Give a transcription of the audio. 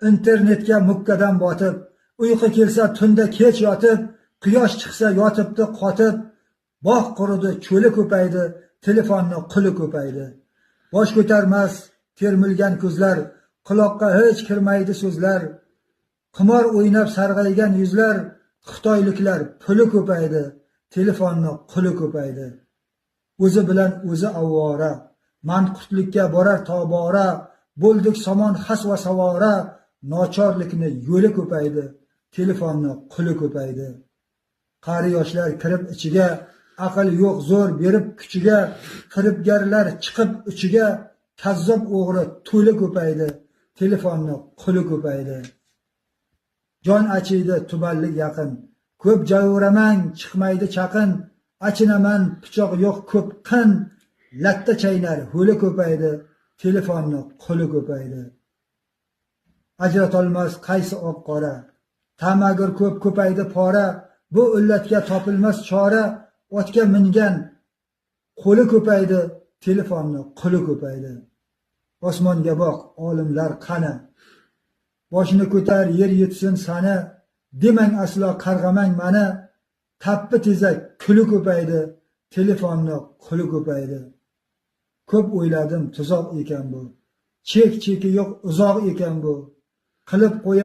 internetga mukkadan botib, uyqu kelsa tunda kech yotib, quyosh chiqsa yotibdi qotib, bog' quridi, cho'li ko'paydi, telefonni quli ko'paydi. Bosh ko'tarmas termilgan ko'zlar, quloqqa hech kirmaydi so'zlar. Qimor o'ynab sarg'aygan yuzlar, xitoyliklar puli ko'paydi, telefonni quli ko'paydi. O'zi bilan o'zi avvora, manqurtlikka borar tobora, bo'ldik somon xas va savora, nochorlikni yo'li ko'paydi, telefonni quli ko'paydi. Qari yoshlar kirib ichiga, aql yo'q zo'r berib kuchiga, firibgarlar chiqib uchiga, kazzob o'g'ri to'li ko'paydi, telefonni quli ko'paydi. Jon achiydi tubanlik yaqin, ko'p javramang chiqmaydi chaqin, achinaman pichoq yo'q ko'p qin, latta chaynar ho'li ko'paydi, telefonni quli ko'paydi. Ajratolmas qaysi oq qora, tamagir ko'p ko'paydi pora, bu illatga topilmas chora, otga mingan qo'li ko'paydi, telefonni quli ko'paydi. Osmonga boq, olimlar qani, boshni ko'tar yer yetsin sana, demang aslo qarg'amang mana, tappi tezak kuli ko'paydi, telefonni quli ko'paydi. Ko'p o'yladim tuzoq ekan bu, chek cheki yo'q uzoq ekan bu, qilib qo'y